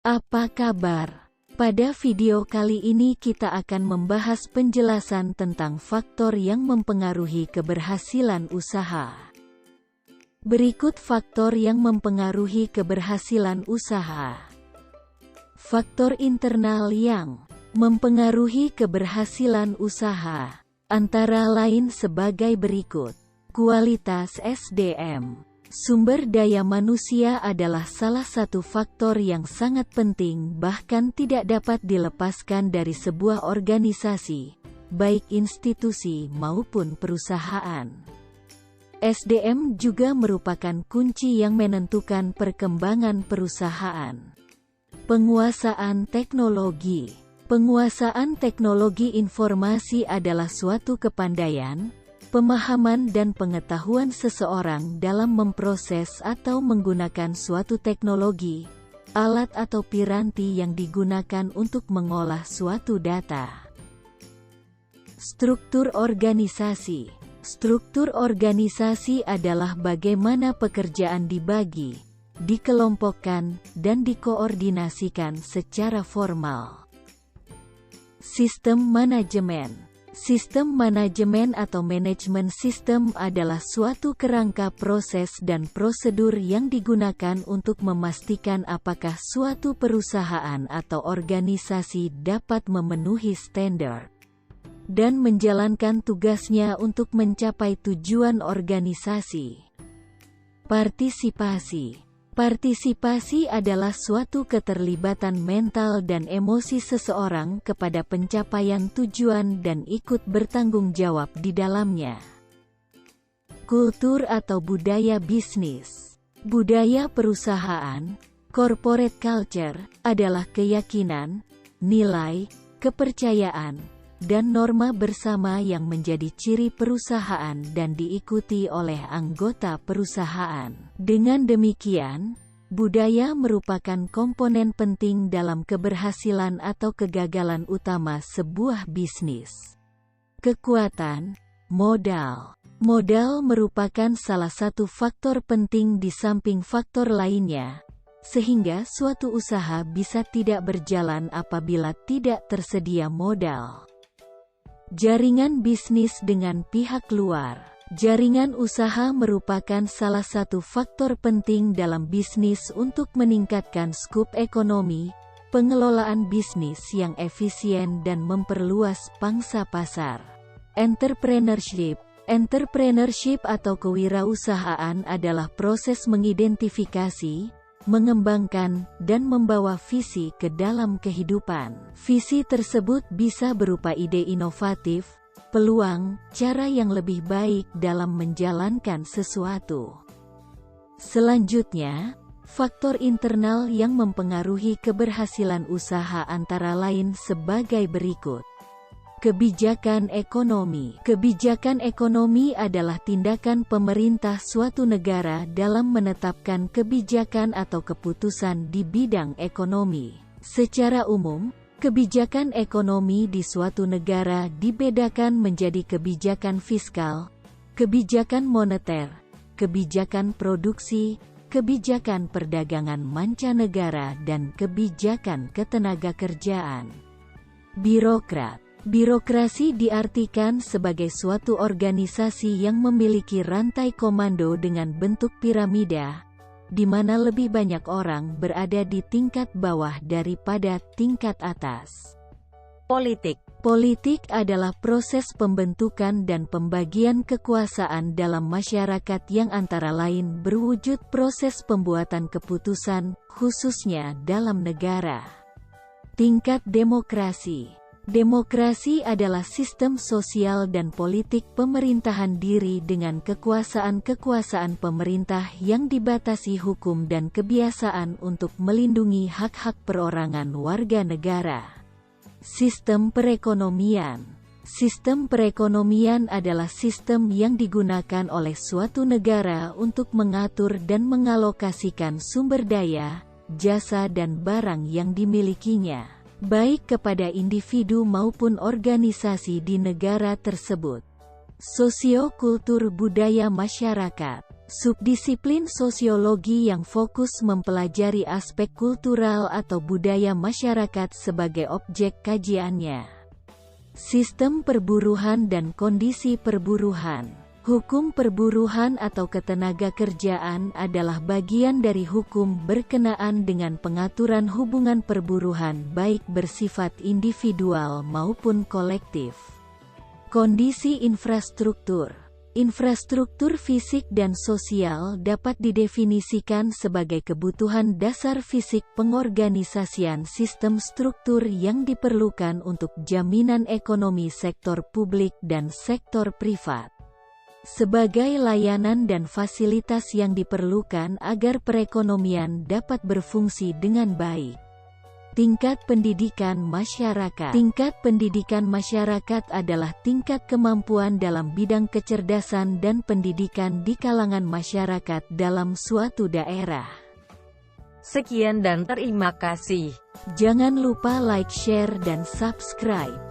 Apa kabar? Pada video kali ini kita akan membahas penjelasan tentang faktor yang mempengaruhi keberhasilan usaha. Berikut faktor yang mempengaruhi keberhasilan usaha. Faktor internal yang mempengaruhi keberhasilan usaha, antara lain sebagai berikut. Kualitas SDM. Sumber daya manusia adalah salah satu faktor yang sangat penting bahkan tidak dapat dilepaskan dari sebuah organisasi, baik institusi maupun perusahaan. SDM juga merupakan kunci yang menentukan perkembangan perusahaan. Penguasaan teknologi. Penguasaan teknologi informasi adalah suatu kepandaian, pemahaman dan pengetahuan seseorang dalam memproses atau menggunakan suatu teknologi, alat atau piranti yang digunakan untuk mengolah suatu data. Struktur organisasi. Struktur organisasi adalah bagaimana pekerjaan dibagi, dikelompokkan, dan dikoordinasikan secara formal. Sistem manajemen. Sistem manajemen atau manajemen sistem adalah suatu kerangka proses dan prosedur yang digunakan untuk memastikan apakah suatu perusahaan atau organisasi dapat memenuhi standar dan menjalankan tugasnya untuk mencapai tujuan organisasi. Partisipasi. Partisipasi adalah suatu keterlibatan mental dan emosi seseorang kepada pencapaian tujuan dan ikut bertanggung jawab di dalamnya. Kultur atau budaya bisnis. Budaya perusahaan, corporate culture, adalah keyakinan, nilai, kepercayaan, dan norma bersama yang menjadi ciri perusahaan dan diikuti oleh anggota perusahaan. Dengan demikian, budaya merupakan komponen penting dalam keberhasilan atau kegagalan utama sebuah bisnis. Kekuatan, modal. Modal merupakan salah satu faktor penting di samping faktor lainnya, sehingga suatu usaha bisa tidak berjalan apabila tidak tersedia modal. Jaringan bisnis dengan pihak luar. Jaringan usaha merupakan salah satu faktor penting dalam bisnis untuk meningkatkan skup ekonomi, pengelolaan bisnis yang efisien dan memperluas pangsa pasar. Entrepreneurship. Entrepreneurship atau kewirausahaan adalah proses mengidentifikasi, mengembangkan, dan membawa visi ke dalam kehidupan. Visi tersebut bisa berupa ide inovatif, peluang, cara yang lebih baik dalam menjalankan sesuatu. Selanjutnya, faktor internal yang mempengaruhi keberhasilan usaha antara lain sebagai berikut. Kebijakan ekonomi. Kebijakan ekonomi adalah tindakan pemerintah suatu negara dalam menetapkan kebijakan atau keputusan di bidang ekonomi. Secara umum, kebijakan ekonomi di suatu negara dibedakan menjadi kebijakan fiskal, kebijakan moneter, kebijakan produksi, kebijakan perdagangan mancanegara dan kebijakan ketenagakerjaan. Birokrat. Birokrasi diartikan sebagai suatu organisasi yang memiliki rantai komando dengan bentuk piramida, di mana lebih banyak orang berada di tingkat bawah daripada tingkat atas. Politik. Politik adalah proses pembentukan dan pembagian kekuasaan dalam masyarakat yang antara lain berwujud proses pembuatan keputusan, khususnya dalam negara. Tingkat demokrasi. Demokrasi adalah sistem sosial dan politik pemerintahan diri dengan kekuasaan-kekuasaan pemerintah yang dibatasi hukum dan kebiasaan untuk melindungi hak-hak perorangan warga negara. Sistem perekonomian. Sistem perekonomian adalah sistem yang digunakan oleh suatu negara untuk mengatur dan mengalokasikan sumber daya, jasa dan barang yang dimilikinya, baik kepada individu maupun organisasi di negara tersebut. Sosiokultur budaya masyarakat. Subdisiplin sosiologi yang fokus mempelajari aspek kultural atau budaya masyarakat sebagai objek kajiannya. Sistem perburuhan dan kondisi perburuhan. Hukum perburuhan atau ketenagakerjaan adalah bagian dari hukum berkenaan dengan pengaturan hubungan perburuhan baik bersifat individual maupun kolektif. Kondisi infrastruktur. Infrastruktur fisik dan sosial dapat didefinisikan sebagai kebutuhan dasar fisik pengorganisasian sistem struktur yang diperlukan untuk jaminan ekonomi sektor publik dan sektor privat. Sebagai layanan dan fasilitas yang diperlukan agar perekonomian dapat berfungsi dengan baik. Tingkat pendidikan masyarakat. Tingkat pendidikan masyarakat adalah tingkat kemampuan dalam bidang kecerdasan dan pendidikan di kalangan masyarakat dalam suatu daerah. Sekian dan terima kasih. Jangan lupa like, share, dan subscribe.